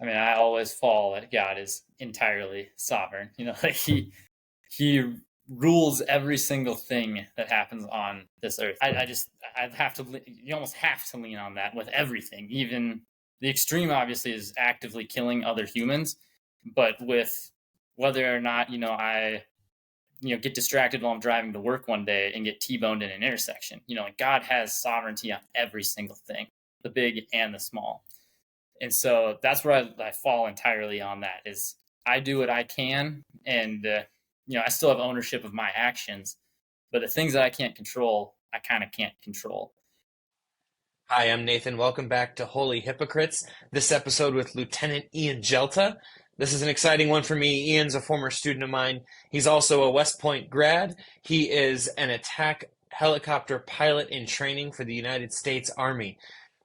mean, I always fall that God is entirely sovereign. Like he rules every single thing that happens on this earth. I have to. You almost have to lean on that with everything. Even the extreme, obviously, is actively killing other humans, but with whether or not I get distracted while I'm driving to work one day and get T-boned in an intersection. Like God has sovereignty on every single thing, the big and the small. And so that's where I fall entirely on that is I do what I can. And, I still have ownership of my actions, but the things that I can't control, I kind of can't control. Hi, I'm Nathan. Welcome back to Holy Hypocrites. This episode with Lieutenant Ian Tjelta. This is an exciting one for me. Ian's a former student of mine. He's also a West Point grad. He is an attack helicopter pilot in training for the United States Army.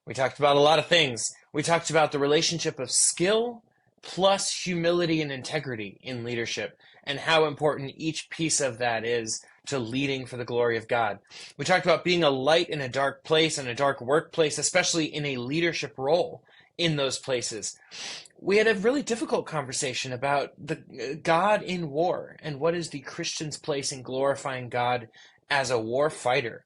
We talked about a lot of things. We talked about the relationship of skill plus humility and integrity in leadership and how important each piece of that is to leading for the glory of God. We talked about being a light in a dark place and a dark workplace, especially in a leadership role in those places. We had a really difficult conversation about the God in war and what is the Christian's place in glorifying God as a war fighter.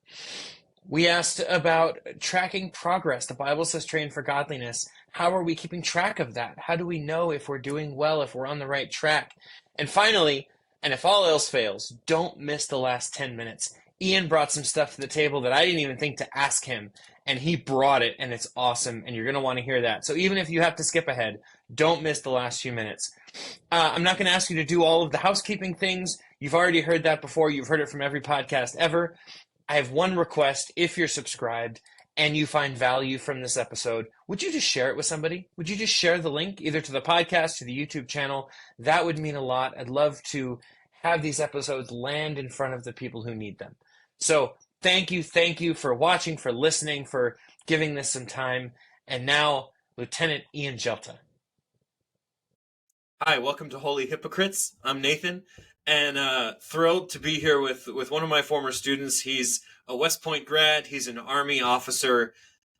We asked about tracking progress. The Bible says train for godliness. How are we keeping track of that? How do we know if we're doing well, if we're on the right track? And finally, and if all else fails, don't miss the last 10 minutes. Ian brought some stuff to the table that I didn't even think to ask him, and he brought it, and it's awesome, and you're going to want to hear that. So even if you have to skip ahead, don't miss the last few minutes. I'm not going to ask you to do all of the housekeeping things. You've already heard that before. You've heard it from every podcast ever. I have one request. If you're subscribed and you find value from this episode, would you just share it with somebody? Would you just share the link either to the podcast or the YouTube channel? That would mean a lot. I'd love to have these episodes land in front of the people who need them. So thank you for watching, for listening, for giving this some time. And now, Lieutenant Ian Tjelta. Hi, welcome to Holy Hypocrites. I'm Nathan, and thrilled to be here with one of my former students. He's a West Point grad. He's an Army officer.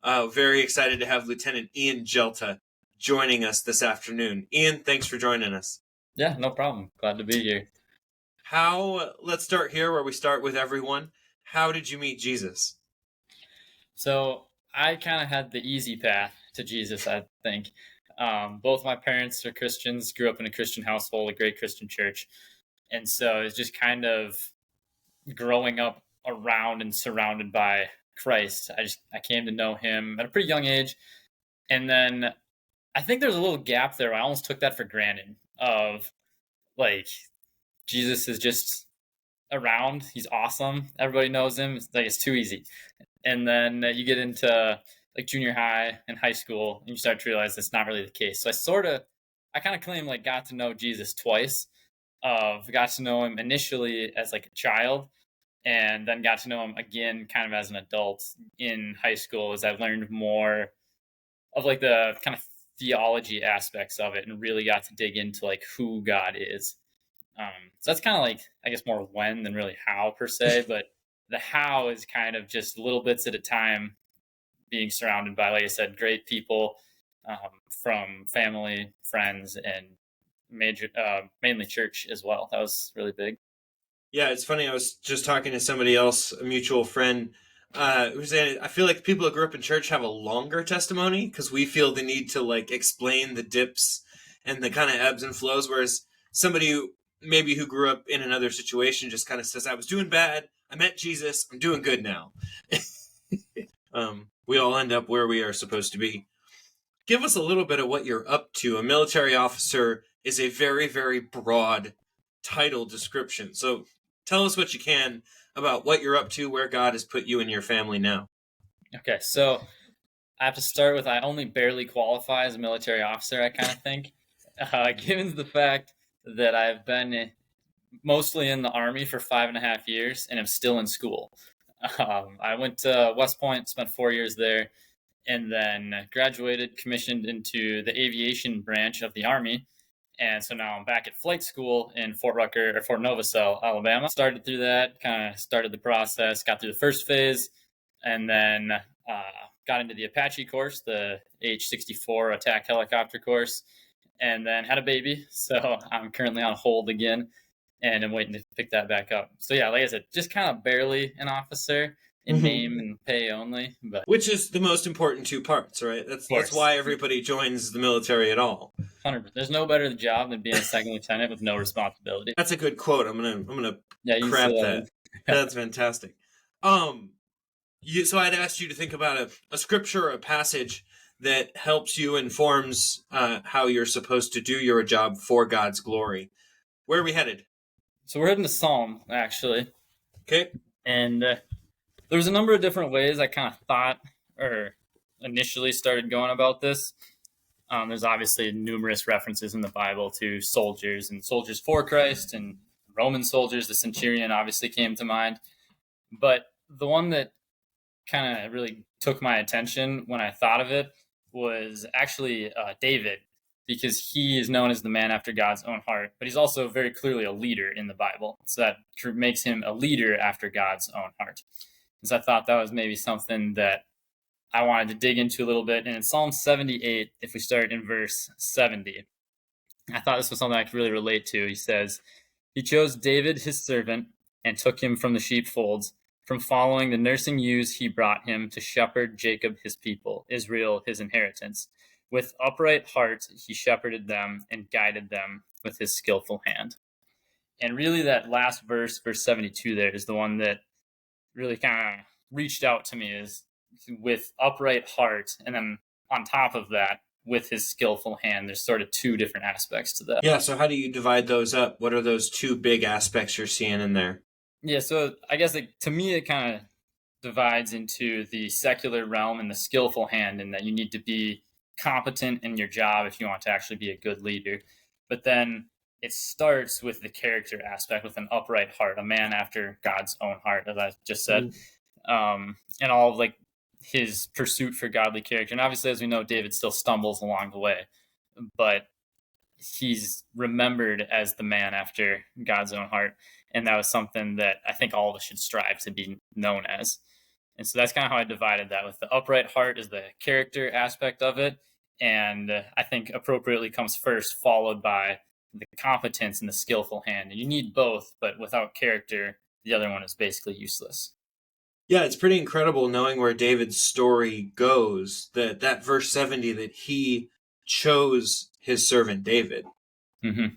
Very excited to have Lieutenant Ian Tjelta joining us this afternoon. Ian, thanks for joining us. Yeah, no problem. Glad to be here. Let's start here where we start with everyone. How did you meet Jesus? So I kind of had the easy path to Jesus, I think. Both my parents are Christians, grew up in a Christian household, a great Christian church. And so it's just kind of growing up around and surrounded by Christ. I came to know him at a pretty young age. And then I think there's a little gap there. I almost took that for granted of like, Jesus is just around. He's awesome. Everybody knows him. It's too easy. And then you get into like junior high and high school, and you start to realize that's not really the case. So I kind of claim like got to know Jesus twice. Got to know him initially as like a child, and then got to know him again kind of as an adult in high school as I learned more of like the kind of theology aspects of it and really got to dig into like who God is. So that's kind of like, I guess, more when than really how per se, but the how is kind of just little bits at a time, being surrounded by, like I said, great people, from family, friends, and mainly church as well. That was really big. Yeah, it's funny. I was just talking to somebody else, a mutual friend, who was saying, I feel like people who grew up in church have a longer testimony because we feel the need to like explain the dips and the kind of ebbs and flows, whereas somebody who grew up in another situation just kind of says, I was doing bad, I met Jesus, I'm doing good now. We all end up where we are supposed to be. Give us a little bit of what you're up to. A military officer is a very, very broad title description. So tell us what you can about what you're up to, where God has put you and your family now. Okay, so I have to start with I only barely qualify as a military officer, I kind of think, given the fact that I've been mostly in the Army for 5.5 years and I'm still in school. I went to West Point, spent 4 years there, and then graduated, commissioned into the aviation branch of the Army. And so now I'm back at flight school in Fort Novosel, Alabama. Started through that, kind of started the process, got through the first phase, and then got into the Apache course, the H-64 attack helicopter course. and then had a baby. So I'm currently on hold again, and I'm waiting to pick that back up. So yeah, like I said, just kind of barely an officer in name and pay only, but Which is the most important two parts, right? of That's course, why everybody joins the military at all. 100%. There's no better job than being a second lieutenant with no responsibility. That's a good quote. I'm gonna Yeah, you crap say that. That's fantastic. So I'd asked you to think about a scripture or a passage that helps you, informs how you're supposed to do your job for God's glory. Where are we headed? So we're heading to Psalm, actually. Okay. And there was a number of different ways I kind of thought or initially started going about this. There's obviously numerous references in the Bible to soldiers and soldiers for Christ and Roman soldiers. The centurion obviously came to mind. But the one that kind of really took my attention when I thought of it was actually David, because he is known as the man after God's own heart, but he's also very clearly a leader in the Bible. So that makes him a leader after God's own heart. And so I thought that was maybe something that I wanted to dig into a little bit. And in Psalm 78, if we start in verse 70, I thought this was something I could really relate to. He says, "He chose David, his servant, and took him from the sheepfolds. From following the nursing ewes, he brought him to shepherd Jacob, his people, Israel, his inheritance. With upright heart, he shepherded them and guided them with his skillful hand." And really, that last verse, verse 72, there is the one that really kind of reached out to me, is with upright heart. And then on top of that, with his skillful hand. There's sort of two different aspects to that. Yeah, so how do you divide those up? What are those two big aspects you're seeing in there? Yeah, so I guess to me, it kind of divides into the secular realm and the skillful hand, and that you need to be competent in your job if you want to actually be a good leader. But then it starts with the character aspect, with an upright heart, a man after God's own heart, as I just said, and all of like his pursuit for godly character. And obviously, as we know, David still stumbles along the way, but he's remembered as the man after God's own heart. And that was something that I think all of us should strive to be known as. And so that's kind of how I divided that, with the upright heart is the character aspect of it. And I think appropriately comes first, followed by the competence and the skillful hand. And you need both, but without character, the other one is basically useless. Yeah, it's pretty incredible knowing where David's story goes, that verse 70, that he chose his servant David. Mm-hmm.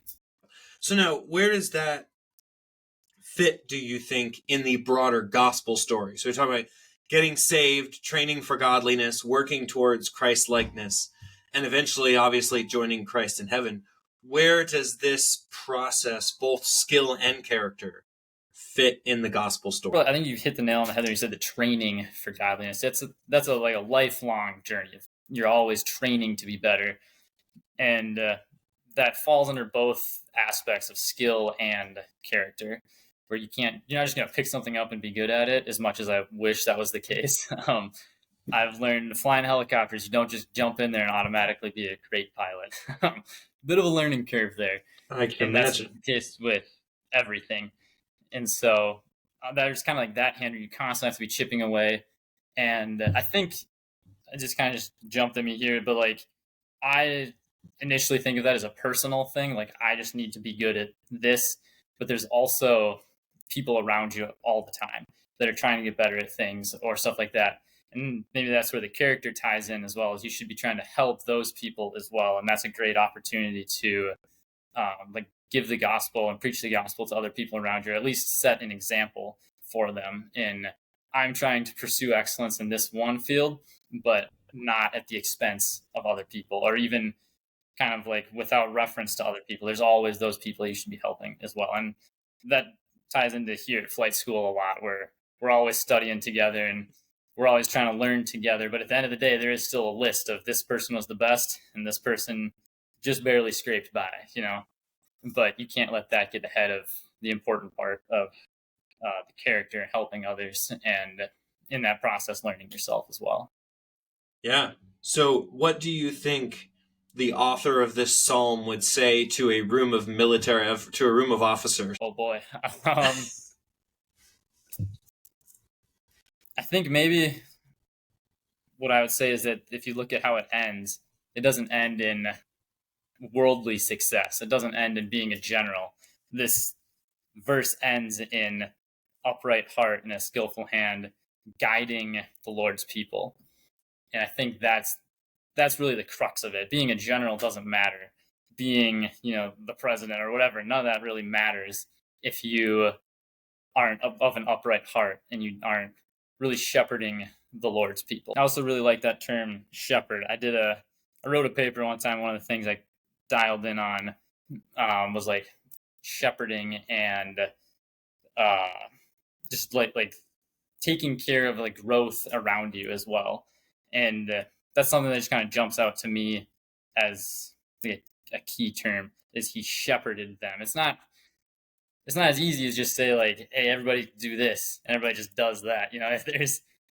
So now, where does that fit, do you think, in the broader gospel story? So we're talking about getting saved, training for godliness, working towards Christ-likeness, and eventually, obviously, joining Christ in heaven. Where does this process, both skill and character, fit in the gospel story? Well, I think you've hit the nail on the head when you said the training for godliness. That's like a lifelong journey. You're always training to be better, and that falls under both aspects of skill and character. Where you're not just gonna pick something up and be good at it. As much as I wish that was the case, I've learned flying helicopters. You don't just jump in there and automatically be a great pilot. Bit of a learning curve there. I can And that's imagine. the case with everything. And so there's kind of like that hand where you constantly have to be chipping away. And I think I just kind of just jumped at me here, but like I initially think of that as a personal thing. Like I just need to be good at this, but there's also people around you all the time that are trying to get better at things or stuff like that. And maybe that's where the character ties in as well, as you should be trying to help those people as well. And that's a great opportunity to like give the gospel and preach the gospel to other people around you, or at least set an example for them in, I'm trying to pursue excellence in this one field, but not at the expense of other people, or even kind of like without reference to other people. There's always those people you should be helping as well. And that ties into here at flight school a lot, where we're always studying together and we're always trying to learn together. But at the end of the day, there is still a list of this person was the best and this person just barely scraped by, but you can't let that get ahead of the important part of the character, helping others, and in that process, learning yourself as well. Yeah. So what do you think the author of this psalm would say to a room of officers? Oh boy. I think maybe what I would say is that if you look at how it ends, it doesn't end in worldly success. It doesn't end in being a general. This verse ends in upright heart and a skillful hand guiding the Lord's people. And I think that's really the crux of it. Being a general doesn't matter. Being, the president or whatever, none of that really matters if you aren't of an upright heart and you aren't really shepherding the Lord's people. I also really like that term shepherd. I wrote a paper one time. One of the things I dialed in on was like shepherding and just like taking care of like growth around you as well. And that's something that just kind of jumps out to me as like a key term, is he shepherded them. It's not as easy as just say like, hey, everybody do this and everybody just does that.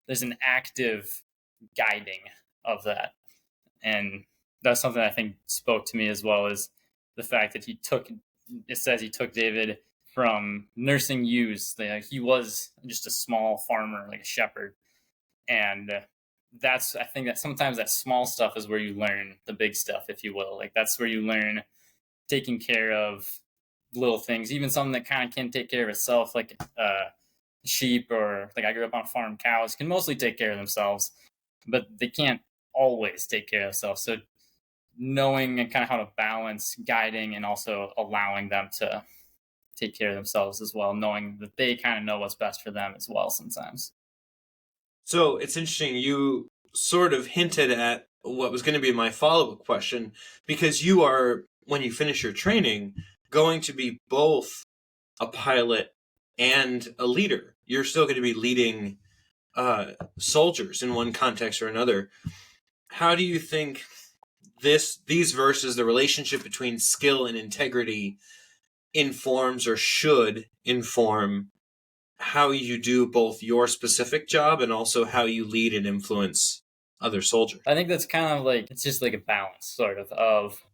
There's an active guiding of that. And that's something I think spoke to me as well, as the fact that it says he took David from nursing ewes. He was just a small farmer, like a shepherd. And I think that sometimes that small stuff is where you learn the big stuff, if you will. Like that's where you learn taking care of little things, even something that kind of can take care of itself, like sheep, or like I grew up on a farm. Cows can mostly take care of themselves, but they can't always take care of themselves. So knowing and kind of how to balance guiding and also allowing them to take care of themselves as well, knowing that they kind of know what's best for them as well sometimes. So it's interesting, you sort of hinted at what was going to be my follow-up question, because you are, when you finish your training, going to be both a pilot and a leader. You're still going to be leading soldiers in one context or another. How do you think these verses, the relationship between skill and integrity, informs or should inform how you do both your specific job and also how you lead and influence other soldiers? I think that's kind of like, it's just like a balance sort of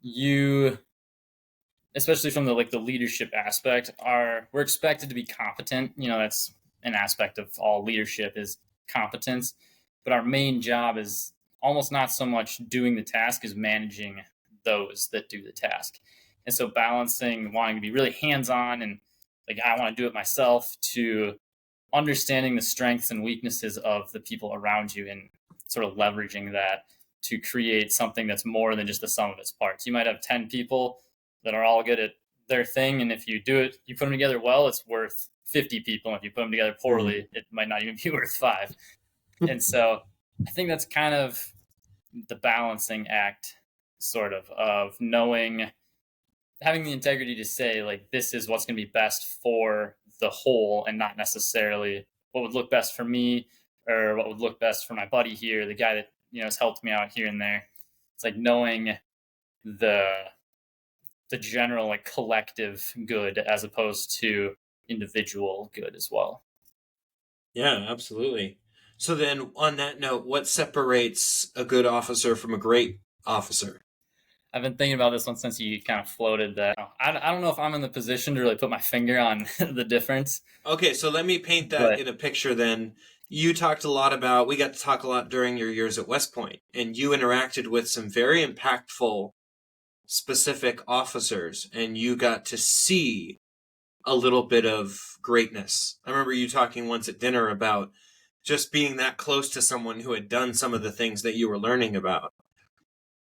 you, especially from the leadership aspect, we're expected to be competent. That's an aspect of all leadership, is competence. But our main job is almost not so much doing the task as managing those that do the task. And so balancing wanting to be really hands-on and like I want to do it myself, to understanding the strengths and weaknesses of the people around you and sort of leveraging that to create something that's more than just the sum of its parts. You might have 10 people that are all good at their thing, and if you put them together well, it's worth 50 people. And if you put them together poorly, it might not even be worth 5. And so I think that's kind of the balancing act, sort of knowing, having the integrity to say, like, this is what's going to be best for the whole, and not necessarily what would look best for me or what would look best for my buddy here, the guy that has helped me out here and there. It's like knowing the general like collective good as opposed to individual good as well. Yeah, absolutely. So then, on that note, what separates a good officer from a great officer? I've been thinking about this one since you kind of floated that. I don't know if I'm in the position to really put my finger on the difference. Okay, so let me paint that in a picture then. You talked a lot about, we got to talk a lot during your years at West Point, and you interacted with some very impactful, specific officers, and you got to see a little bit of greatness. I remember you talking once at dinner about just being that close to someone who had done some of the things that you were learning about.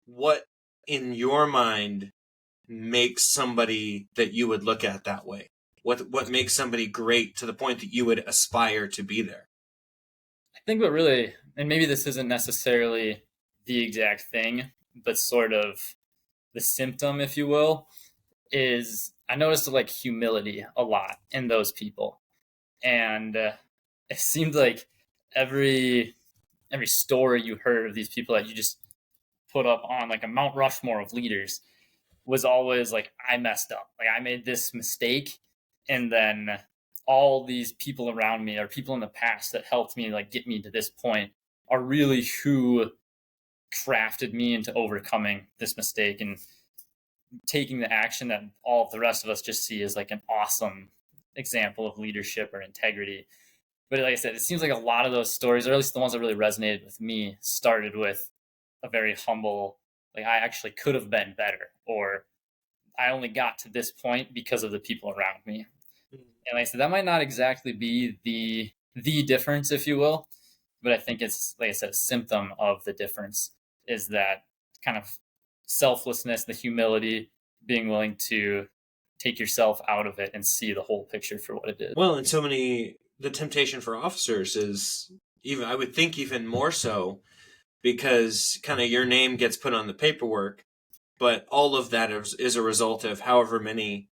What, in your mind, makes somebody that you would look at that way? What makes somebody great to the point that you would aspire to be there? I think what really, and maybe this isn't necessarily the exact thing, but sort of the symptom, if you will, is I noticed like humility a lot in those people. And it seemed like every story you heard of these people that you just put up on like a Mount Rushmore of leaders was always like, I messed up. Like I made this mistake. And then all these people around me, or people in the past that helped me like get me to this point, are really who crafted me into overcoming this mistake and taking the action that all of the rest of us just see as like an awesome example of leadership or integrity. But like I said, it seems like a lot of those stories, or at least the ones that really resonated with me, started with a very humble like I actually could have been better, or I only got to this point because of the people around me. And like I said, that might not exactly be the difference, if you will, but I think it's, like I said, a symptom of the difference is that kind of selflessness, the humility, being willing to take yourself out of it and see the whole picture for what it is. Well, and the temptation for officers is even, I would think, even more so because kind of your name gets put on the paperwork, but all of that is a result of however many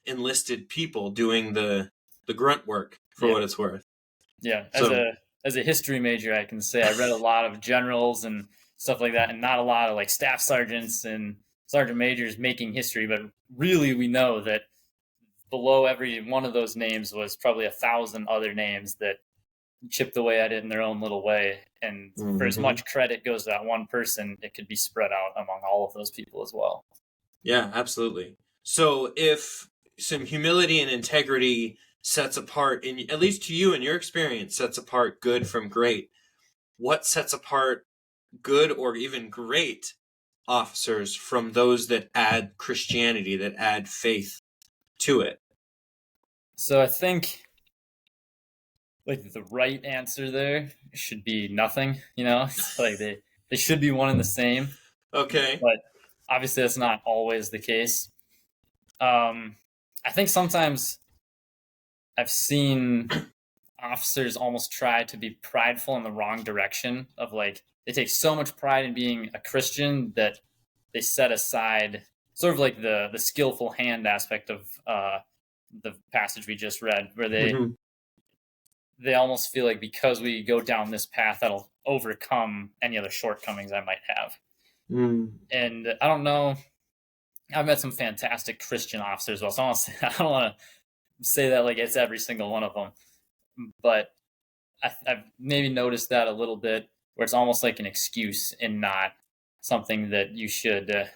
enlisted people doing the grunt work for what it's worth. Yeah, So, as a history major, I can say I read a lot of generals and stuff like that, and not a lot of like staff sergeants and sergeant majors making history. But really, we know that below every one of those names was probably 1,000 other names that chipped away at it in their own little way. And for as much credit goes to that one person, it could be spread out among all of those people as well. Yeah, absolutely. So if some humility and integrity sets apart, at least to you in your experience, sets apart good from great, what sets apart good or even great officers from those that add Christianity, that add faith to it? So I think like the right answer there should be nothing, like they should be one and the same, Okay. but obviously that's not always the case. I think sometimes I've seen officers almost try to be prideful in the wrong direction of like they take so much pride in being a Christian that they set aside sort of like the skillful hand aspect of the passage we just read, where they almost feel like because we go down this path, that'll overcome any other shortcomings I might have. And I don't know. I've met some fantastic Christian officers. Well, so I don't want to say that like it's every single one of them, but I've maybe noticed that a little bit, where it's almost like an excuse and not something that you should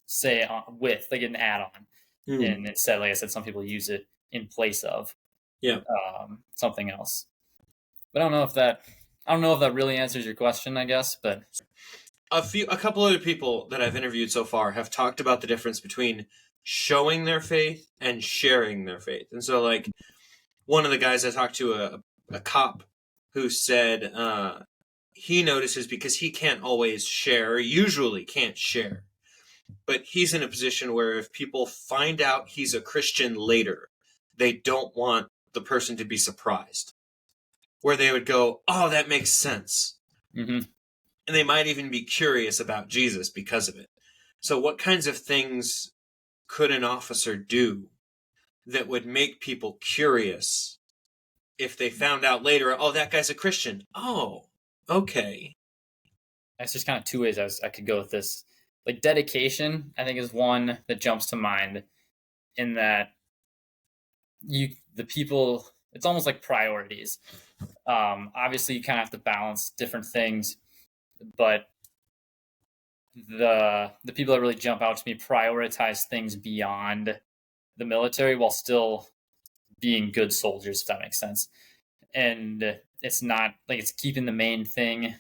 say with like an add-on. And instead, like I said, some people use it in place of something else. But I don't know if that really answers your question, I guess. But a couple other people that I've interviewed so far have talked about the difference between showing their faith and sharing their faith. And so, like, one of the guys I talked to, a cop who said he notices because he can't always share, usually can't share, but he's in a position where if people find out he's a Christian later, they don't want the person to be surprised. Where they would go, oh, that makes sense. Mm-hmm. And they might even be curious about Jesus because of it. So what kinds of things could an officer do that would make people curious if they found out later, oh, that guy's a Christian? Oh, okay. That's just kind of two ways I could go with this. Like dedication, I think, is one that jumps to mind, in that the people, it's almost like priorities. Obviously, you kind of have to balance different things, but the people that really jump out to me prioritize things beyond the military while still being good soldiers, if that makes sense. And it's not like it's keeping the main thing,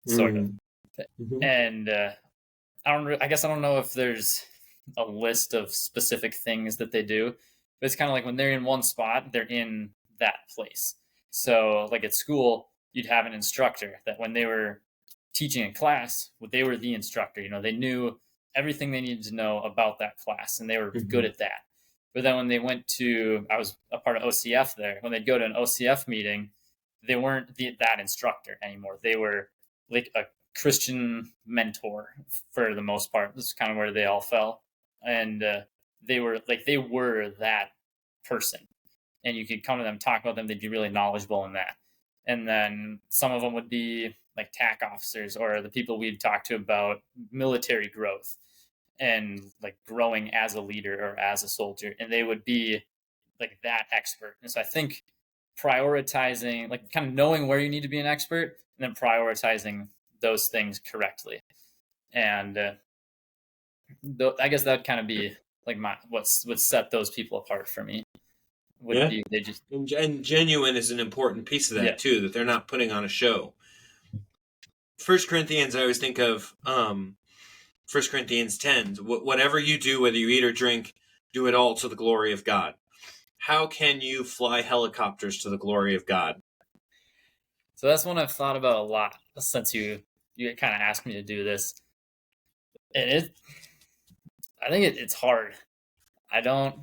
sort of. And I guess I don't know if there's a list of specific things that they do, but it's kind of like when they're in one spot, they're in that place. So like at school, you'd have an instructor that when they were teaching a class, they were the instructor. They knew everything they needed to know about that class, and they were good at that. But then when they went to, I was a part of OCF there. When they'd go to an OCF meeting, they weren't that instructor anymore. They were like a Christian mentor for the most part. This is kind of where they all fell, and they were that person. And you could come to them, talk about them. They'd be really knowledgeable in that. And then some of them would be like TAC officers, or the people we'd talk to about military growth and like growing as a leader or as a soldier. And they would be like that expert. And so I think prioritizing, like kind of knowing where you need to be an expert and then prioritizing those things correctly. And I guess that would kind of be like what would set those people apart for me. Would be they just, and genuine is an important piece of that too, that they're not putting on a show. 1 Corinthians, I always think of 1 Corinthians 10. Whatever you do, whether you eat or drink, do it all to the glory of God. How can you fly helicopters to the glory of God? So that's one I've thought about a lot since you kind of asked me to do this. And I think it's hard. I don't.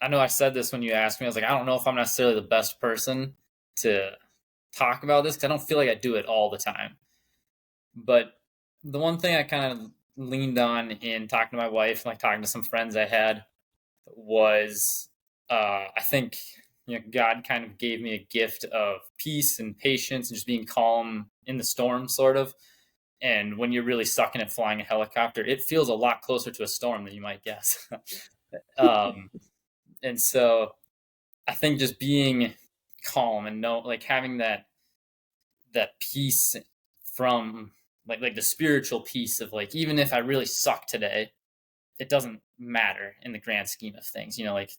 I know I said this when you asked me. I was like, I don't know if I'm necessarily the best person to talk about this because I don't feel like I do it all the time. But the one thing I kind of leaned on in talking to my wife, like talking to some friends I had, was I think God kind of gave me a gift of peace and patience and just being calm in the storm, sort of. And when you're really sucking at flying a helicopter, it feels a lot closer to a storm than you might guess. um, and so I think just being calm and like having that peace from like the spiritual peace of like, even if I really suck today, it doesn't matter in the grand scheme of things. Like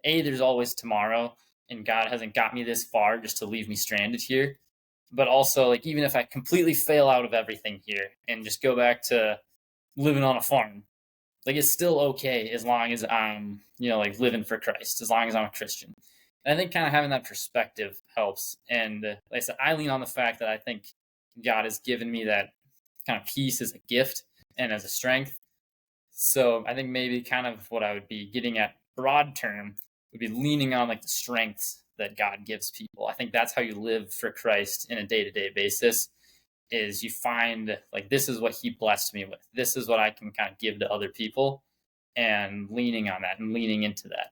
there's always tomorrow, and God hasn't got me this far just to leave me stranded here. But also, like, even if I completely fail out of everything here and just go back to living on a farm, like, it's still okay as long as I'm, like, living for Christ, as long as I'm a Christian. And I think kind of having that perspective helps. And like I said, I lean on the fact that I think God has given me that kind of peace as a gift and as a strength. So I think maybe kind of what I would be getting at broad term would be leaning on like the strengths that God gives people. I think that's how you live for Christ in a day-to-day basis, is you find like, this is what he blessed me with. This is what I can kind of give to other people, and leaning on that and leaning into that.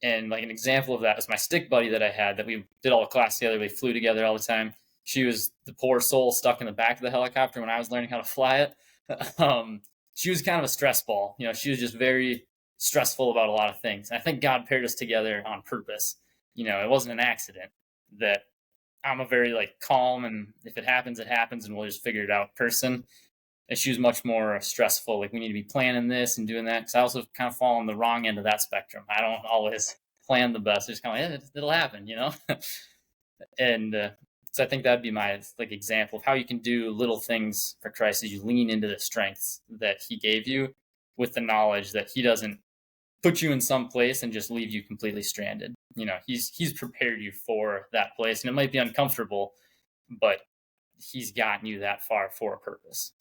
And like an example of that is my stick buddy that I had, that we did all the class together. We flew together all the time. She was the poor soul stuck in the back of the helicopter when I was learning how to fly it. She was kind of a stress ball. She was just very stressful about a lot of things. And I think God paired us together on purpose. It wasn't an accident that I'm a very like calm, and if it happens, it happens, and we'll just figure it out person. And she was much more stressful. Like, we need to be planning this and doing that. Because I also kind of fall on the wrong end of that spectrum. I don't always plan the best. It's kind of like, it'll happen, And so I think that'd be my like example of how you can do little things for Christ, as you lean into the strengths that he gave you, with the knowledge that he doesn't put you in some place and just leave you completely stranded. He's prepared you for that place, and it might be uncomfortable, but he's gotten you that far for a purpose.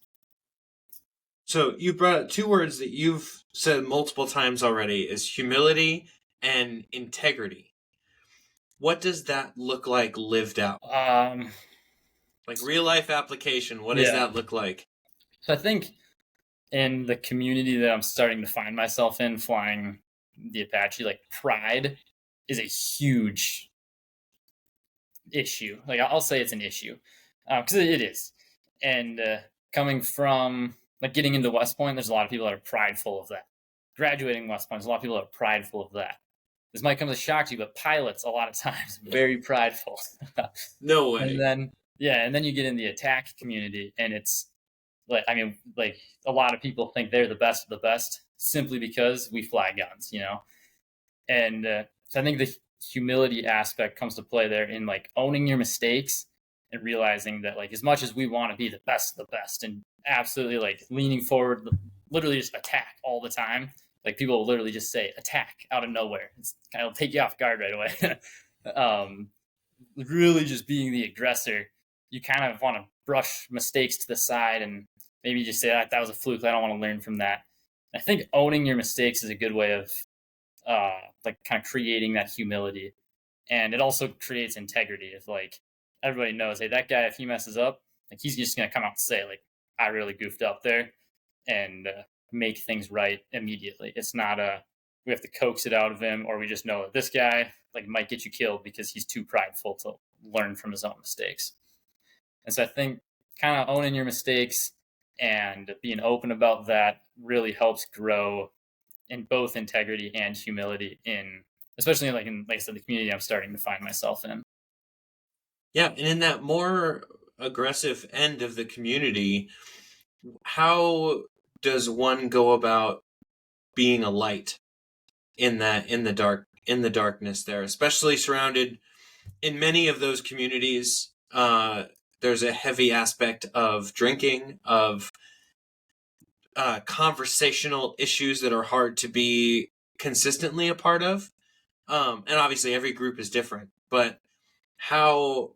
So you brought up two words that you've said multiple times already, is humility and integrity. What does that look like lived out? Like real life application, what does that look like? So I think in the community that I'm starting to find myself in, flying the Apache, like, pride is a huge issue. Like, I'll say it's an issue, because it is. And coming from like getting into West Point, there's a lot of people that are prideful of that. Graduating West Point, there's a lot of people that are prideful of that. This might come as a shock to you, but pilots, a lot of times, very prideful. No way. And then you get in the attack community, and it's like, like, a lot of people think they're the best of the best simply because we fly guns, And so I think the humility aspect comes to play there, in like owning your mistakes and realizing that, like, as much as we want to be the best of the best and absolutely like leaning forward, literally just attack all the time. Like, people will literally just say attack out of nowhere. It's kind of take you off guard right away. Really just being the aggressor, you kind of want to brush mistakes to the side and maybe just say, that was a fluke. I don't want to learn from that. I think owning your mistakes is a good way of like kind of creating that humility. And it also creates integrity. If like everybody knows, hey, that guy, if he messes up, like, he's just going to come out and say, like, I really goofed up there, and make things right immediately. It's not we have to coax it out of him, or we just know that this guy like might get you killed because he's too prideful to learn from his own mistakes. And so I think kind of owning your mistakes and being open about that really helps grow in both integrity and humility, especially like I said, the community I'm starting to find myself in. Yeah, and in that more aggressive end of the community, how does one go about being a light in the darkness there, especially surrounded in many of those communities? there's a heavy aspect of drinking, of conversational issues that are hard to be consistently a part of. And obviously every group is different, but how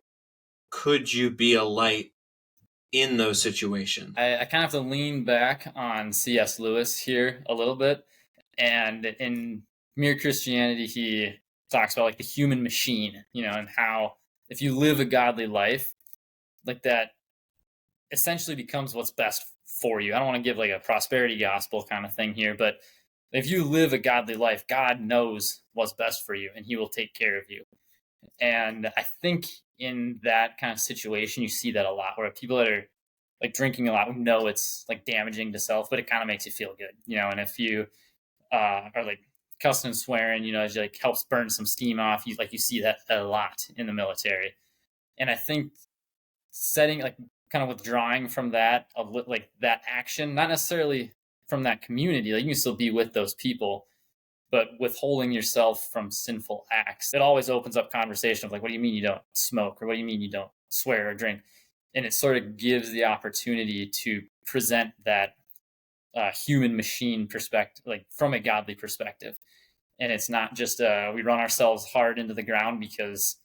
could you be a light in those situations? I kind of have to lean back on C.S. Lewis here a little bit. And in Mere Christianity, he talks about like the human machine, and how if you live a godly life, like that essentially becomes what's best for you. I don't want to give like a prosperity gospel kind of thing here, but if you live a godly life, God knows what's best for you and he will take care of you. And I think in that kind of situation, you see that a lot where people that are like drinking a lot know it's like damaging to self, but it kind of makes you feel good, and if you are like cussing and swearing, it like helps burn some steam off. You see that a lot in the military. And I think setting like kind of withdrawing from that of like that action, not necessarily from that community, like you can still be with those people, but withholding yourself from sinful acts, it always opens up conversation of like, what do you mean you don't smoke, or what do you mean you don't swear or drink? And it sort of gives the opportunity to present that human machine perspective, like from a godly perspective. And it's not just we run ourselves hard into the ground because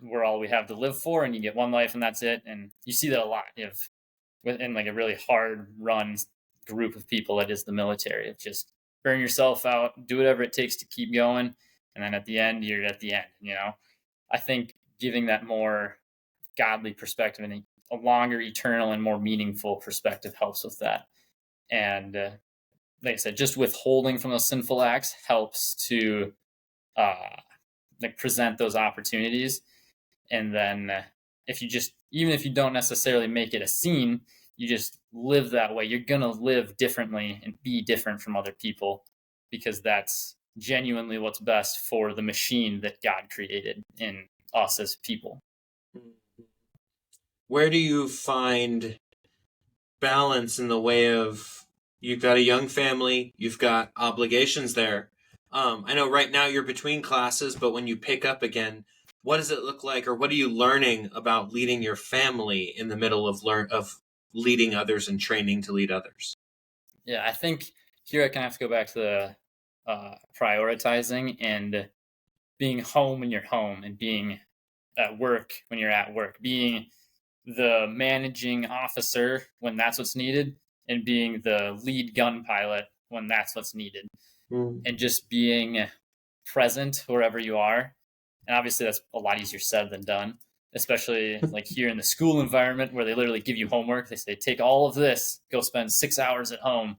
we're all we have to live for, and you get one life and that's it. And you see that a lot if within like a really hard run group of people that is the military. It's just burn yourself out, do whatever it takes to keep going, and then at the end you're at the end. I think giving that more godly perspective and a longer eternal and more meaningful perspective helps with that. And like I said, just withholding from those sinful acts helps to like present those opportunities. And then even if you don't necessarily make it a scene, you just live that way. You're gonna live differently and be different from other people because that's genuinely what's best for the machine that God created in us as people. Where do you find balance in the way of, you've got a young family, you've got obligations there. I know right now you're between classes, but when you pick up again, what does it look like, or what are you learning about leading your family in the middle of leading others and training to lead others? Yeah, I think here I kind of have to go back to the prioritizing and being home when you're home and being at work when you're at work, being the managing officer when that's what's needed, and being the lead gun pilot when that's what's needed. And just being present wherever you are. And obviously that's a lot easier said than done, especially like here in the school environment where they literally give you homework. They say, take all of this, go spend 6 hours at home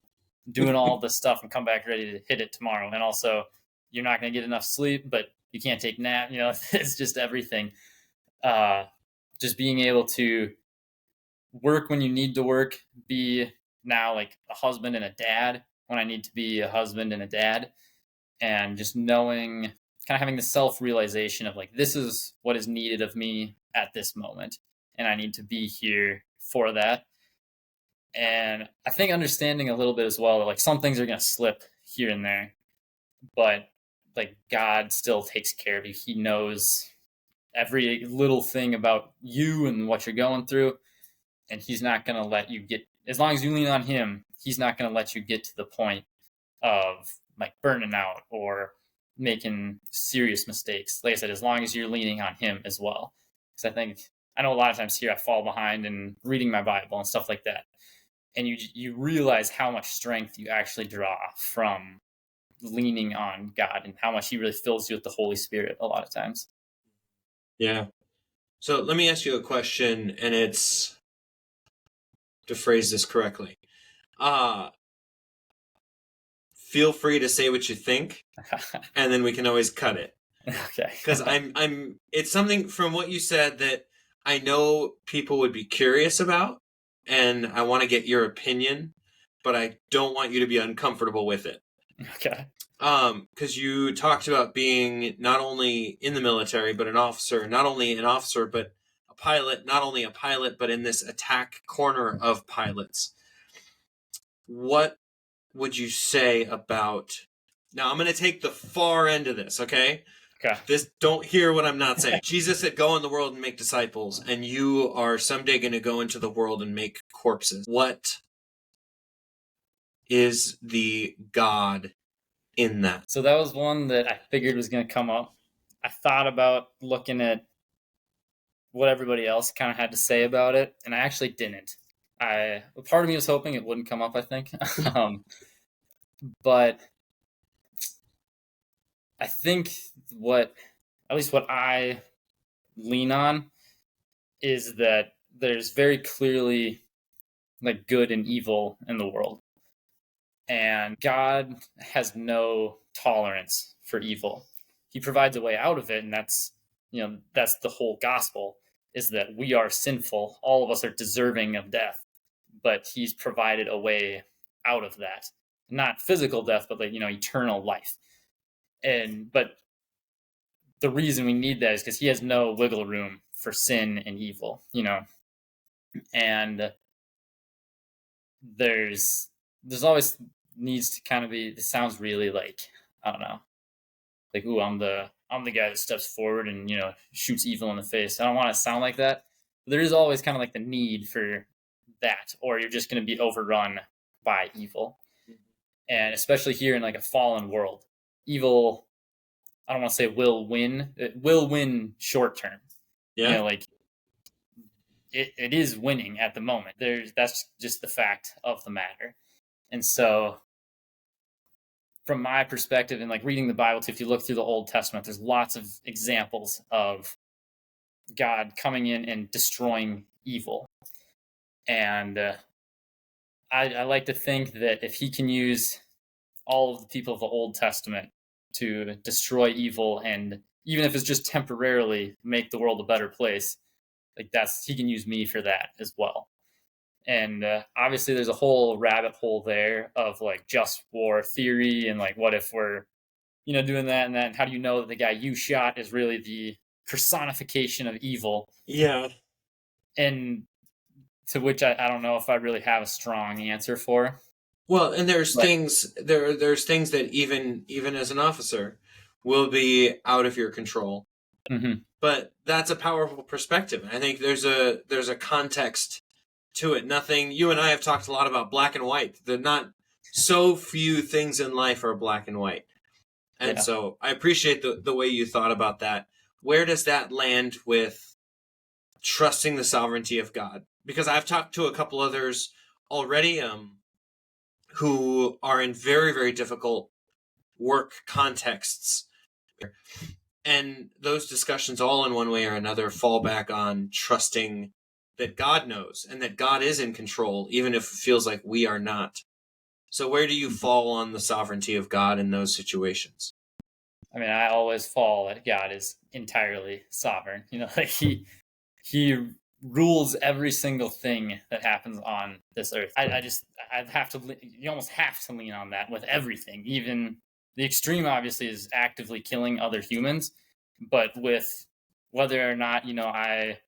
doing all this stuff and come back ready to hit it tomorrow. And also you're not going to get enough sleep, but you can't take nap. It's just everything. Just being able to work when you need to work, be now like a husband and a dad when I need to be a husband and a dad, and just knowing, kind of having the self-realization of like, this is what is needed of me at this moment, and I need to be here for that. And I think understanding a little bit as well that like some things are going to slip here and there, but like God still takes care of you. He knows every little thing about you and what you're going through, and he's not going to let you get, as long as you lean on him, he's not going to let you get to the point of like burning out or making serious mistakes. Like I said, as long as you're leaning on him as well. Because I know a lot of times here I fall behind in reading my Bible and stuff like that. And you realize how much strength you actually draw from leaning on God and how much he really fills you with the Holy Spirit a lot of times. Yeah. So let me ask you a question, and it's to phrase this correctly. Feel free to say what you think, and then we can always cut it. Okay. Because it's something from what you said that I know people would be curious about, and I want to get your opinion, but I don't want you to be uncomfortable with it. Okay. Because you talked about being not only in the military, but an officer, not only an officer, but a pilot, not only a pilot, but in this attack corner of pilots. What would you say about, now I'm going to take the far end of this, okay? Okay. Don't hear what I'm not saying. Jesus said, go in the world and make disciples, and you are someday going to go into the world and make corpses. What is the God in that? So that was one that I figured was going to come up. I thought about looking at what everybody else kind of had to say about it, and I actually didn't. Part of me was hoping it wouldn't come up, I think. But I think at least what I lean on is that there's very clearly like good and evil in the world. And God has no tolerance for evil. He provides a way out of it, and that's the whole gospel, is that we are sinful. All of us are deserving of death, but he's provided a way out of that. Not physical death, but eternal life. But the reason we need that is because he has no wiggle room for sin and evil, and there's always needs to kind of be, it sounds really like, I don't know, like, ooh, I'm the guy that steps forward and shoots evil in the face. I don't want to sound like that. But there is always kind of like the need for that, or you're just going to be overrun by evil. And especially here in like a fallen world, evil, I don't want to say will win. It will win short term. Yeah. Like it is winning at the moment. That's just the fact of the matter. And so from my perspective, and like reading the Bible too, if you look through the Old Testament, there's lots of examples of God coming in and destroying evil. And I like to think that if he can use all of the people of the Old Testament to destroy evil, and even if it's just temporarily make the world a better place, like he can use me for that as well. And obviously there's a whole rabbit hole there of like just war theory, and like what if we're doing that and that, and how do you know that the guy you shot is really the personification of evil? Yeah. And to which I don't know if I really have a strong answer for. Well, and there's But things there's things that even as an officer will be out of your control. mm-hmm. But that's a powerful perspective. I think there's a context to it. Nothing, you and I have talked a lot about black and white. They're not, so few things in life are black and white. And so I appreciate the way you thought about that. Where does that land with trusting the sovereignty of God? Because I've talked to a couple others already who are in very, very difficult work contexts. And those discussions all in one way or another fall back on trusting that God knows and that God is in control, even if it feels like we are not. So where do you fall on the sovereignty of God in those situations? I mean, I always fall that God is entirely sovereign. Like he rules every single thing that happens on this earth. You almost have to lean on that with everything. Even the extreme, obviously, is actively killing other humans, but with whether or not I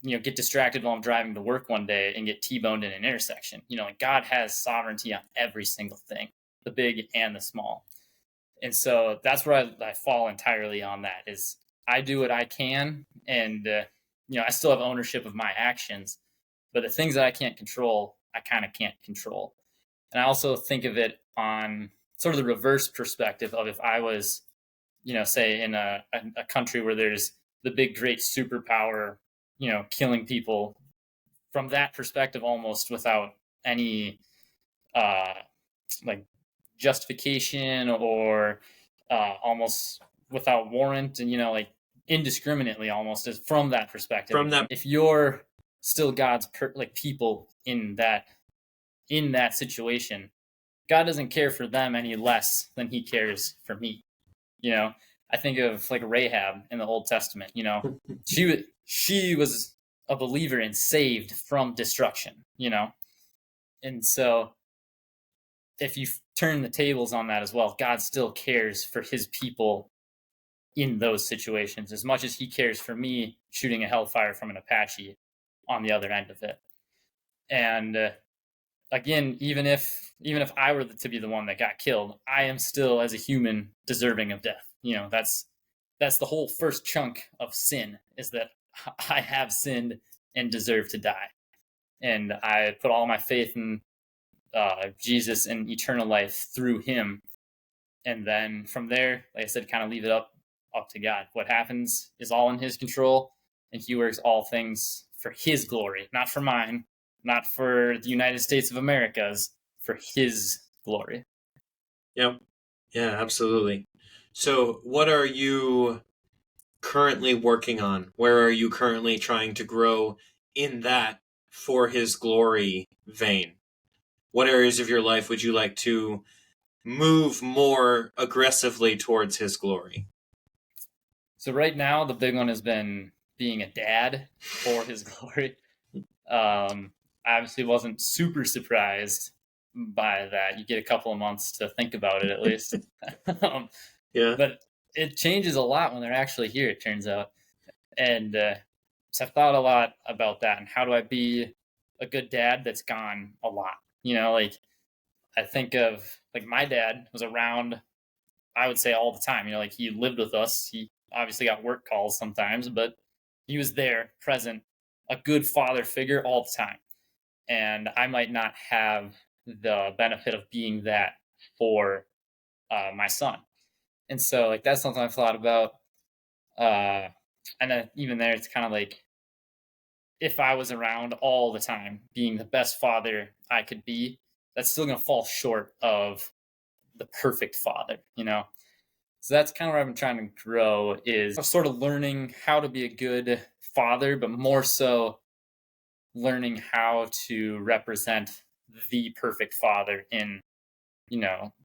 get distracted while I'm driving to work one day and get T-boned in an intersection. Like God has sovereignty on every single thing, the big and the small. And so that's where I fall entirely on that. Is I do what I can, and I still have ownership of my actions, but the things that I can't control, I kind of can't control. And I also think of it on sort of the reverse perspective of if I was, say in a country where there's the big, great superpower, killing people, from that perspective, almost without any like justification, or almost without warrant, and like indiscriminately, almost, as from that perspective. From that, if you're still God's people in that situation, God doesn't care for them any less than he cares for me. I think of like Rahab in the Old Testament. She was a believer and saved from destruction. And so if you turn the tables on that as well, God still cares for his people in those situations as much as he cares for me shooting a hellfire from an Apache on the other end of it. And again, even if I were to be the one that got killed, I am still, as a human, deserving of death. that's the whole first chunk of sin, is that I have sinned and deserve to die. And I put all my faith in Jesus and eternal life through him. And then from there, like I said, kind of leave it up to God. What happens is all in his control, and he works all things for his glory, not for mine, not for the United States of America's, for his glory. Yep. Yeah, absolutely. So what are you currently working on? Where are you currently trying to grow in that for his glory vein? What areas of your life would you like to move more aggressively towards his glory? So right now, the big one has been being a dad for his glory. I obviously wasn't super surprised by that. You get a couple of months to think about it at least. Yeah. But it changes a lot when they're actually here, it turns out. And so I've thought a lot about that and how do I be a good dad that's gone a lot. Like I think of like my dad was around, I would say all the time. Like he lived with us. He obviously got work calls sometimes, but he was there, present, a good father figure all the time. And I might not have the benefit of being that for my son. And so like that's something I've thought about. And then even there, it's kind of like if I was around all the time, being the best father I could be, that's still going to fall short of the perfect father. So that's kind of where I've been trying to grow is sort of learning how to be a good father, but more so learning how to represent the perfect father in,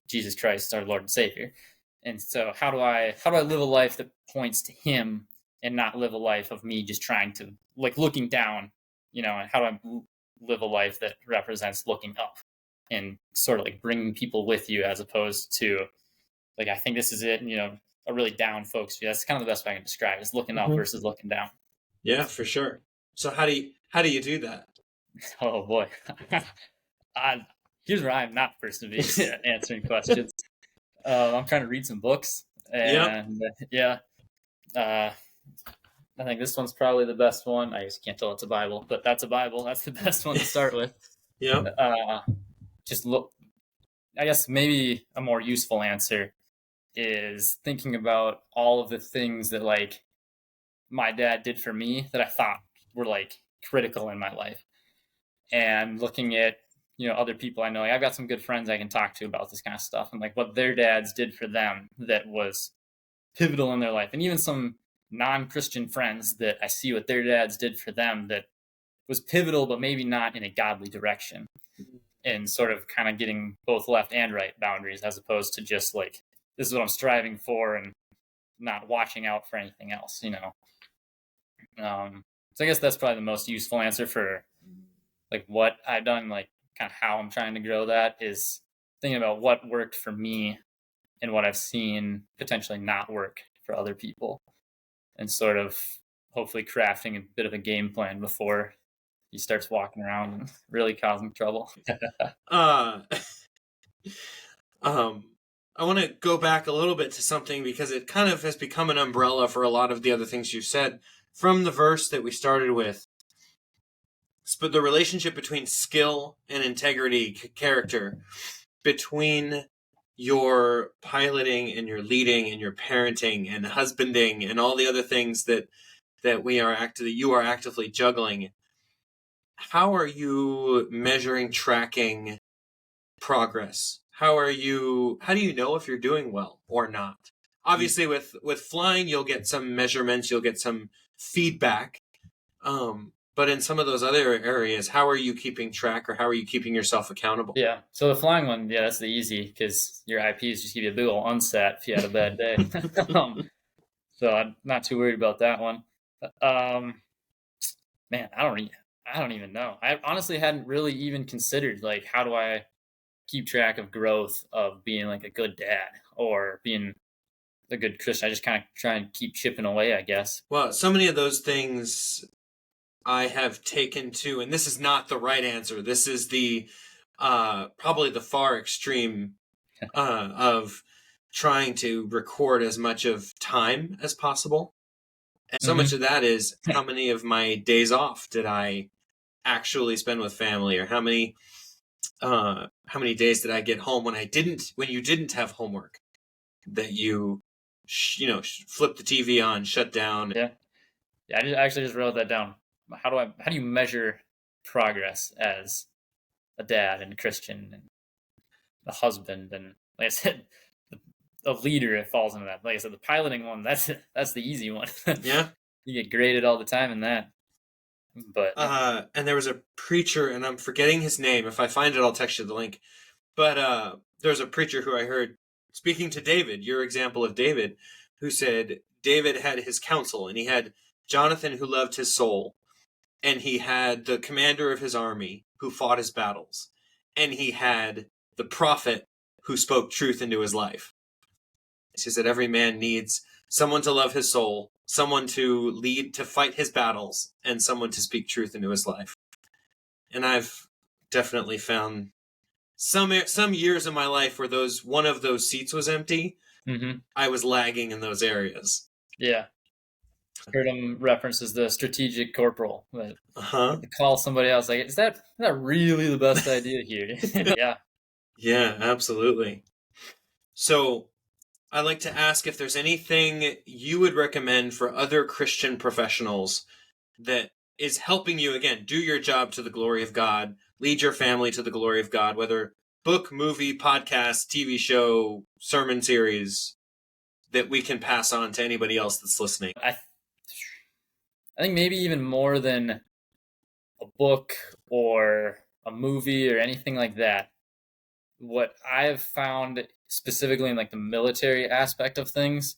Jesus Christ, our Lord and Savior. And so how do I live a life that points to him and not live a life of me just trying to like looking down, and how do I live a life that represents looking up and sort of like bringing people with you as opposed to like, I think this is it. And, a really down folks view. That's kind of the best way I can describe it is looking up versus looking down. Yeah, for sure. So how do you do that? Oh boy. Here's where I'm not the person to be answering questions. I'm trying to read some books, and yeah, I think this one's probably the best one. I just can't tell it's a Bible, but that's a Bible. That's the best one to start with. Yeah. Just look. I guess maybe a more useful answer is thinking about all of the things that like my dad did for me that I thought were like critical in my life, and looking at other people I know. Like, I've got some good friends I can talk to about this kind of stuff and like what their dads did for them that was pivotal in their life, and even some non-Christian friends that I see what their dads did for them that was pivotal, but maybe not in a godly direction, and sort of kind of getting both left and right boundaries as opposed to just like this is what I'm striving for and not watching out for anything else. So I guess that's probably the most useful answer for like what I've done, like kind of how I'm trying to grow that is thinking about what worked for me and what I've seen potentially not work for other people, and sort of hopefully crafting a bit of a game plan before he starts walking around and really causing trouble. uh I want to go back a little bit to something because it kind of has become an umbrella for a lot of the other things you said from the verse that we started with. But the relationship between skill and integrity, character, between your piloting and your leading and your parenting and husbanding and all the other things that you are actively juggling. How are you measuring, tracking progress? How do you know if you're doing well or not? Obviously with flying you'll get some measurements, you'll get some feedback. But in some of those other areas, how are you keeping track or how are you keeping yourself accountable? Yeah. So the flying one, yeah, that's the easy because your IPs just give you a big old unsat if you had a bad day. So I'm not too worried about that one. Man, I don't even know. I honestly hadn't really even considered like how do I keep track of growth of being like a good dad or being a good Christian. I just kind of try and keep chipping away, I guess. Well, so many of those things I have taken to, and this is not the right answer. This is the probably the far extreme of trying to record as much of time as possible. And so much of that is how many of my days off did I actually spend with family, or how many days did I get home when you didn't have homework, that you flip the TV on, shut down. Yeah. I actually just wrote that down. How do you measure progress as a dad and a Christian and a husband, and like I said, a leader? It falls into that. Like I said, the piloting one, that's the easy one. Yeah. You get graded all the time in that. But and there was a preacher, and I'm forgetting his name. If I find it, I'll text you the link. But there's a preacher who I heard speaking to David, your example of David, who said David had his counsel, and he had Jonathan, who loved his soul, and he had the commander of his army who fought his battles, and he had the prophet who spoke truth into his life. He said every man needs someone to love his soul, someone to lead, to fight his battles, and someone to speak truth into his life. And I've definitely found some years in my life where one of those seats was empty. I was lagging in those areas. Yeah. Heard him references the strategic corporal. To call somebody else, like, is that really the best idea here? Yeah. Yeah, absolutely. So I'd like to ask if there's anything you would recommend for other Christian professionals that is helping you, again, do your job to the glory of God, lead your family to the glory of God, whether book, movie, podcast, TV show, sermon series, that we can pass on to anybody else that's listening. I think maybe even more than a book or a movie or anything like that, what I've found specifically in like the military aspect of things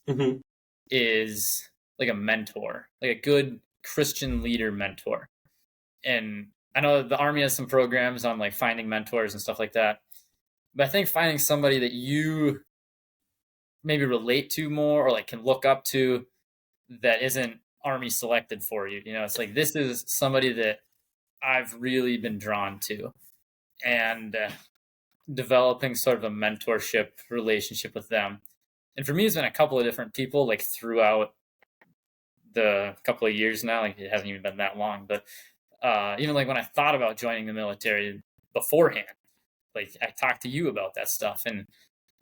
is like a mentor, like a good Christian leader mentor. And I know the Army has some programs on like finding mentors and stuff like that, but I think finding somebody that you maybe relate to more or like can look up to that isn't Army selected for you, it's like, this is somebody that I've really been drawn to, and developing sort of a mentorship relationship with them. And for me, it's been a couple of different people like throughout the couple of years now. Like, it hasn't even been that long, but even like when I thought about joining the military beforehand, like I talked to you about that stuff. And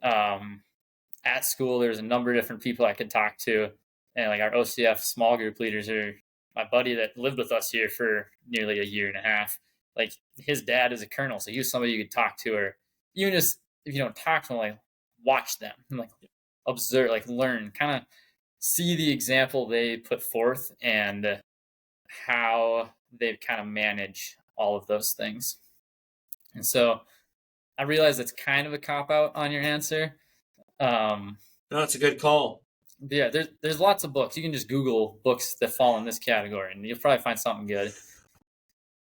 at school, there's a number of different people I could talk to. And like our OCF small group leaders are my buddy that lived with us here for nearly a year and a half. Like, his dad is a colonel, so he was somebody you could talk to, or even just if you don't talk to them, like watch them and like observe, like learn, kind of see the example they put forth and how they kind of manage all of those things. And so I realize it's kind of a cop out on your answer. No, it's a good call. Yeah, there's lots of books. You can just Google books that fall in this category, and you'll probably find something good.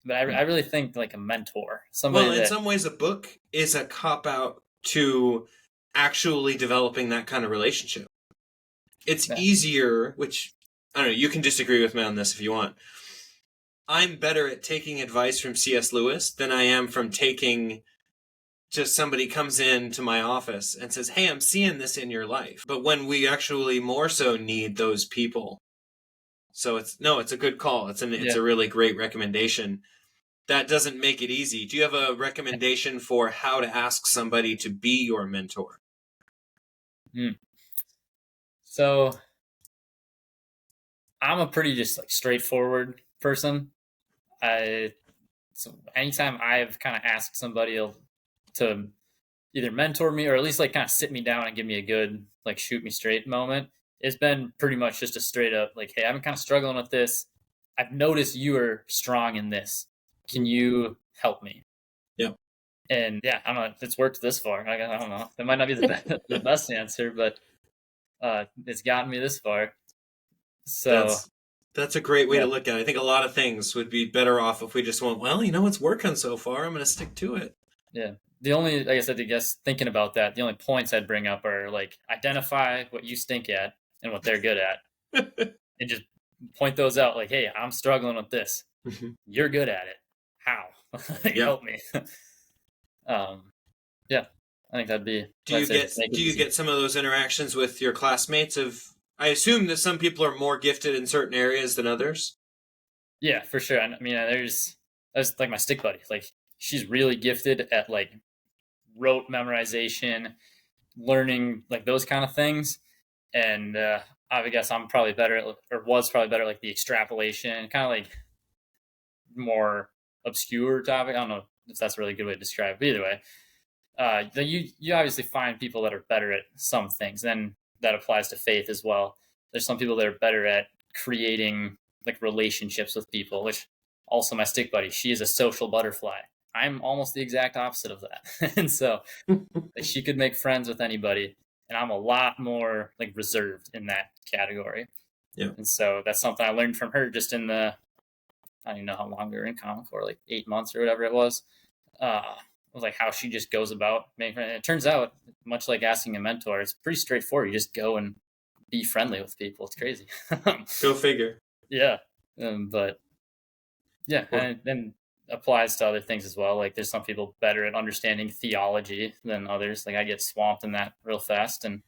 But I really think like a mentor, somebody. Well, in some ways, a book is a cop out to actually developing that kind of relationship. It's easier, which I don't know. You can disagree with me on this if you want. I'm better at taking advice from C.S. Lewis than I am from taking. Just somebody comes into my office and says, hey, I'm seeing this in your life. But when we actually more so need those people. So it's a good call. It's a really great recommendation. That doesn't make it easy. Do you have a recommendation for how to ask somebody to be your mentor? So I'm a pretty just like straightforward person. So anytime I've kind of asked somebody to either mentor me or at least like kind of sit me down and give me a good like shoot me straight moment, it's been pretty much just a straight up like, hey, I'm kind of struggling with this. I've noticed you are strong in this. Can you help me? Yeah. And yeah, I don't know. It's worked this far. I don't know. It might not be the best answer, but it's gotten me this far. So that's a great way to look at it. I think a lot of things would be better off if we just went, well, it's working so far. I'm going to stick to it. Yeah. The only, like I guess thinking about that, the only points I'd bring up are like identify what you stink at and what they're good at, and just point those out. Like, hey, I'm struggling with this. You're good at it. How? Help me. Yeah, I think that'd be. Do you Just make it you easy. get some of those interactions with your classmates? I assume that some people are more gifted in certain areas than others. Yeah, for sure. I mean, that's like my stick buddy. Like she's really gifted at like rote memorization, learning like those kind of things, and I guess I'm probably better at, or was probably better at like the extrapolation, kind of like more obscure topic. I don't know if that's a really good way to describe it, but either way, you obviously find people that are better at some things, and that applies to faith as well. There's some people that are better at creating like relationships with people, which also my stick buddy, she is a social butterfly. I'm almost the exact opposite of that. And so like, she could make friends with anybody, and I'm a lot more like reserved in that category. Yeah. And so that's something I learned from her just in the, I don't even know how long we were in common for, like 8 months or whatever it was. It was like how she just goes about making friends. And it turns out, much like asking a mentor, it's pretty straightforward. You just go and be friendly with people. It's crazy. Go figure. Yeah. But yeah, Well, and then applies to other things as well. Like there's some people better at understanding theology than others. Like I get swamped in that real fast. And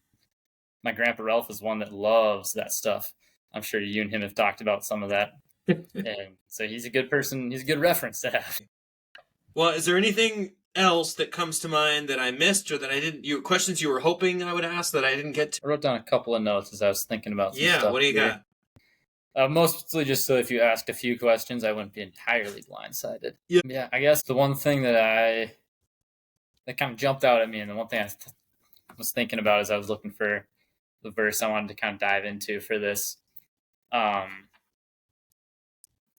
my grandpa Ralph is one that loves that stuff. I'm sure you and him have talked about some of that. And so he's a good person. He's a good reference to have. Well, is there anything else that comes to mind that I missed or that I didn't, questions you were hoping I would ask that I didn't get to? I wrote down a couple of notes as I was thinking about some Yeah, stuff. what do you here. got? Mostly just so if you asked a few questions, I wouldn't be entirely blindsided. Yeah. Yeah, I guess the one thing that kind of jumped out at me, and the one thing I was thinking about as I was looking for the verse I wanted to kind of dive into for this,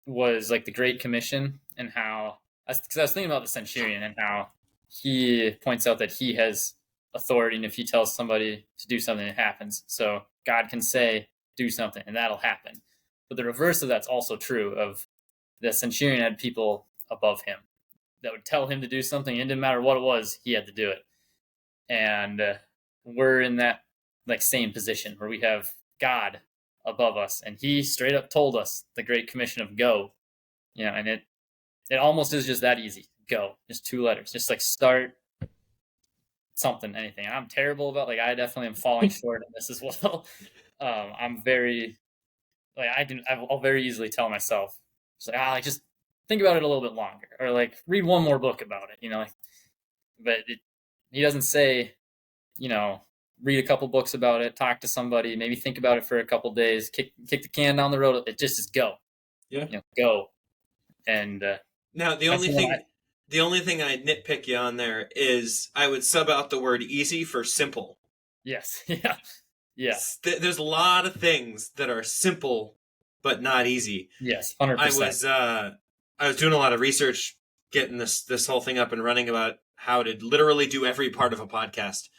was like the Great Commission, and how, because I was thinking about the centurion and how he points out that he has authority, and if he tells somebody to do something, it happens. So God can say, do something, and that'll happen. But the reverse of that's also true. Of the centurion had people above him that would tell him to do something, and it didn't matter what it was, he had to do it. And we're in that like same position where we have God above us, and he straight up told us the Great Commission of go. And it almost is just that easy. Go. Just 2 letters. Just like start something, anything. And I'm terrible about, like, I definitely am falling short in this as well. I'm very, like, I'll very easily tell myself, just think about it a little bit longer, or like read one more book about it, like, but he doesn't say, read a couple books about it, talk to somebody, maybe think about it for a couple days, kick the can down the road. It just is go. Yeah. Go. And now the only thing I nitpick you on there is I would sub out the word easy for simple. Yes. Yeah. There's a lot of things that are simple but not easy. Yes, 100%. I was doing a lot of research getting this whole thing up and running about how to literally do every part of a podcast.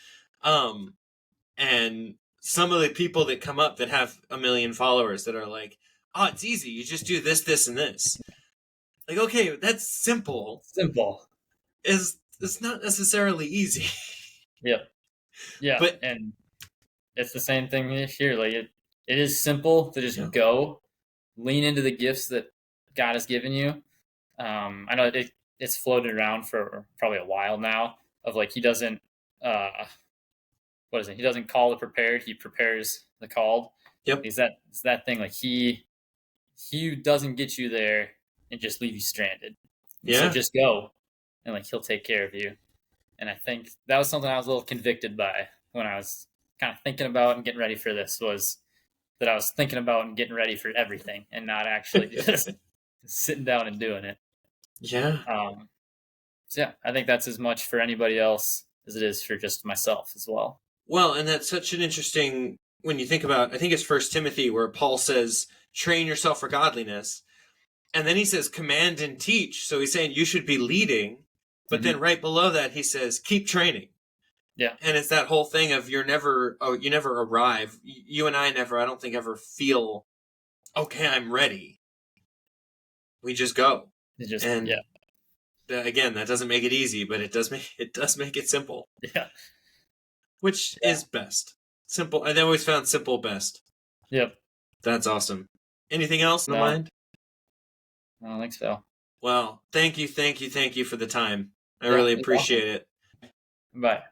And some of the people that come up that have 1 million followers that are like, oh, it's easy. You just do this, this, and this. Like, okay, that's simple. Simple. It's not necessarily easy. Yep. Yeah. And it's the same thing here. Like it is simple to just go, lean into the gifts that God has given you. I know it's floated around for probably a while now of like, he doesn't, he doesn't call the prepared, he prepares the called. Yep. It's that thing. Like he doesn't get you there and just leave you stranded. Yeah. So just go, and like he'll take care of you. And I think that was something I was a little convicted by when I was kind of thinking about and getting ready for this, was that I was thinking about and getting ready for everything and not actually just sitting down and doing it. Yeah. So yeah, I think that's as much for anybody else as it is for just myself as well. Well, and that's such an interesting, when you think about, I think it's 1 Timothy where Paul says, train yourself for godliness. And then he says, command and teach. So he's saying you should be leading. But then right below that, he says, keep training. Yeah. And it's that whole thing of you never arrive. You and I don't think ever feel, okay, I'm ready. We just go. Again, that doesn't make it easy, but it does make it simple. Yeah. Which is best. Simple. I always found simple best. Yep. That's awesome. Anything else in the mind? I don't think so. Well, thank you for the time. I really appreciate it. Bye.